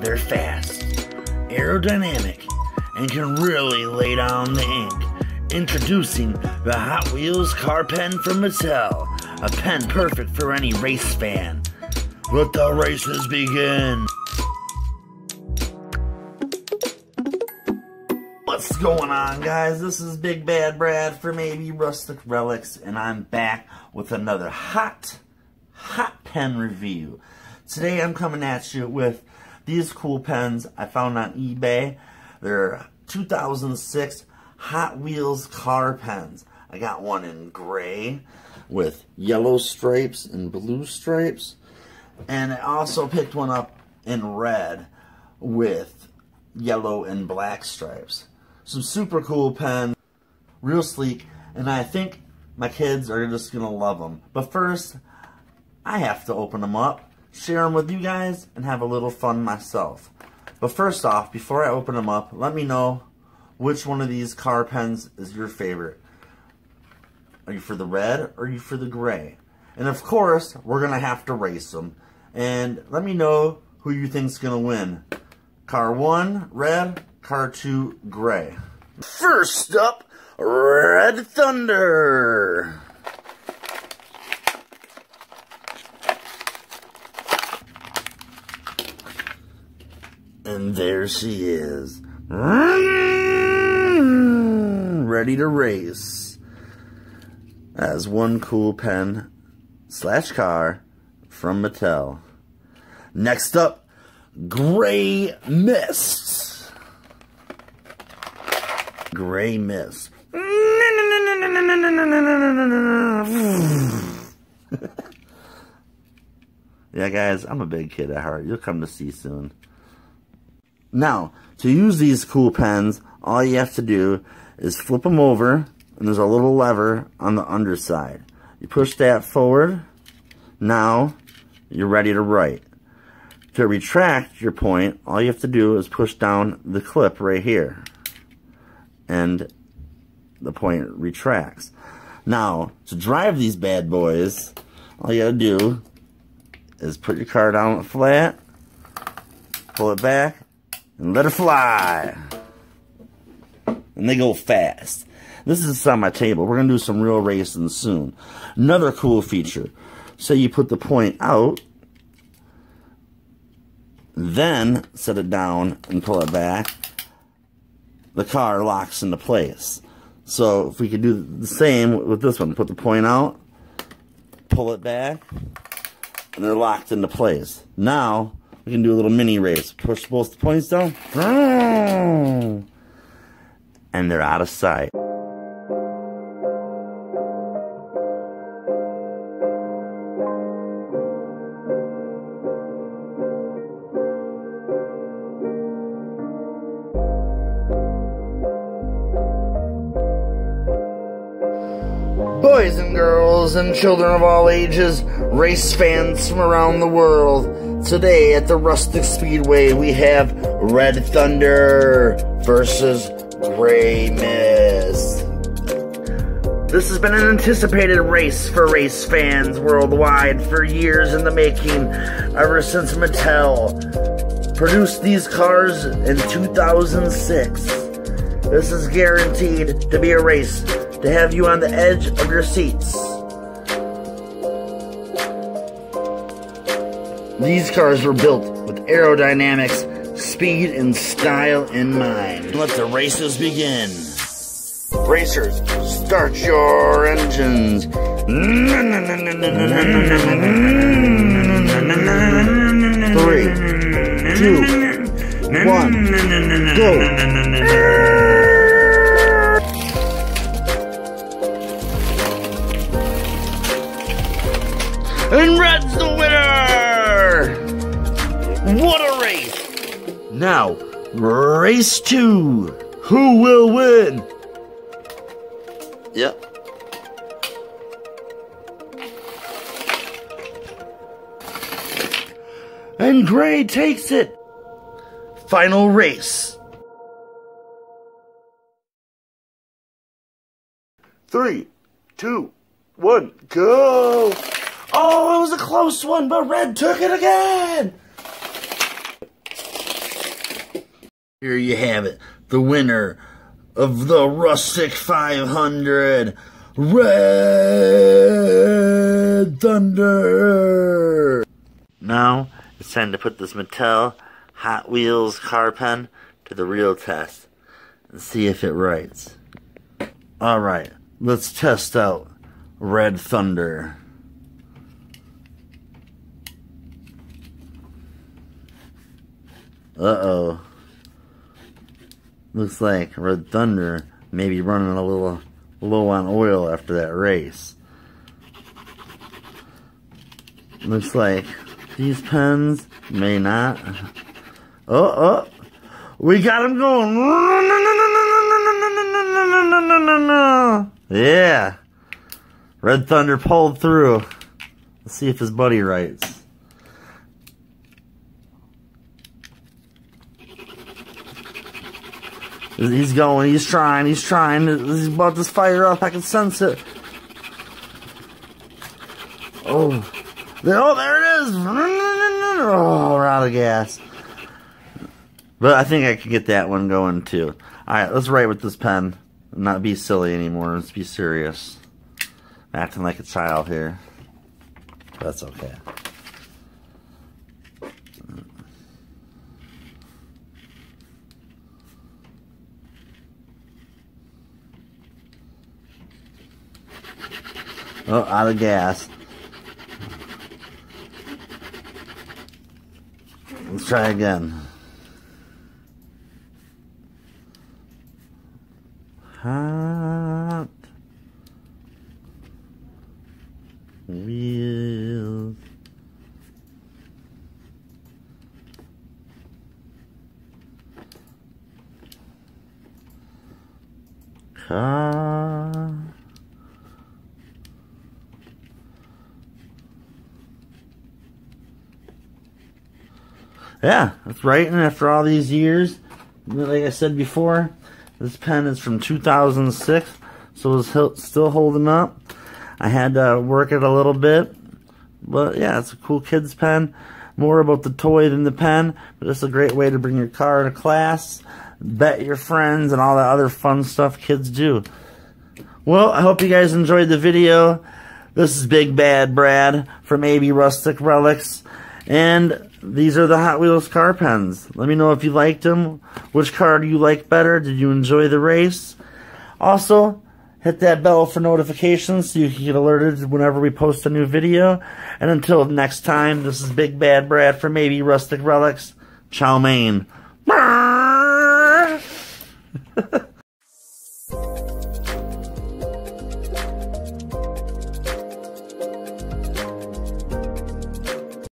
They're fast, aerodynamic, and can really lay down the ink. Introducing the Hot Wheels car pen from Mattel. A pen perfect for any race fan. Let the races begin. What's going on, guys? This is Big Bad Brad for Maybe Rustic Relics, and I'm back with another hot pen review. Today I'm coming at you with these cool pens I found on eBay. They're 2006 Hot Wheels car pens. I got one in gray with yellow stripes and blue stripes, and I also picked one up in red with yellow and black stripes. Some super cool pens, real sleek, and I think my kids are just gonna love them. But first, I have to open them up, share them with you guys, and have a little fun myself. But first off, before I open them up, let me know which one of these car pens is your favorite. Are you for the red or are you for the gray? And of course, we're gonna have to race them. And let me know who you think's gonna win. Car 1, red. Car 2, gray. First up, Red Thunder. And there she is. Ready to race. As one cool pen slash car from Mattel. Next up, Gray Mist. Gray Mist. Yeah, guys, I'm a big kid at heart. You'll come to see soon. Now, to use these cool pens, all you have to do is flip them over, and there's a little lever on the underside. You push that forward. Now, you're ready to write. To retract your point, all you have to do is push down the clip right here. And the point retracts. Now, to drive these bad boys, all you gotta do is put your car down flat, pull it back, and let it fly. And they go fast. This is on my table. We're gonna do some real racing soon. Another cool feature. Say you put the point out, then set it down and pull it back. The car locks into place. So if we could do the same with this one, put the point out, pull it back, and they're locked into place. Now we can do a little mini race. Push both the points down, and they're out of sight. Boys and girls and children of all ages, race fans from around the world. Today at the Rustic Speedway we have Red Thunder versus Gray Mist. This has been an anticipated race for race fans worldwide for years in the making, ever since Mattel produced these cars in 2006. This is guaranteed to be a race to have you on the edge of your seats. These cars were built with aerodynamics, speed, and style in mind. Let the races begin. Racers, start your engines. 3, 2, 1, go. And Red's the winner! What a race! Now, race 2. Who will win? Yep. And Gray takes it. Final race. 3, 2, 1, go! Oh, it was a close one, but Red took it again! Here you have it, the winner of the Rustic 500, Red Thunder. Now it's time to put this Mattel Hot Wheels car pen to the real test and see if it writes. Alright, let's test out Red Thunder. Uh-oh. Looks like Red Thunder may be running a little low on oil after that race. Looks like these pens may not. Oh, we got him going. Yeah. Red Thunder pulled through. Let's see if his buddy writes. He's going, he's trying, he's about to fire up, I can sense it. Oh, there it is. Oh, we're out of gas. But I think I could get that one going too. Alright, let's write with this pen. Not be silly anymore, let's be serious. I'm acting like a child here. That's okay. Oh, out of gas. Let's try again. Hot Wheels. Car. Yeah, that's right. And after all these years, like I said before, this pen is from 2006, so it's still holding up. I had to work it a little bit, but yeah, it's a cool kid's pen. More about the toy than the pen, but it's a great way to bring your car to class, bet your friends, and all that other fun stuff kids do. Well, I hope you guys enjoyed the video. This is Big Bad Brad from AB Rustic Relics, and these are the Hot Wheels car pens. Let me know if you liked them. Which car do you like better? Did you enjoy the race? Also, hit that bell for notifications so you can get alerted whenever we post a new video. And until next time, this is Big Bad Brad from AB Rustic Relics. Chow mein.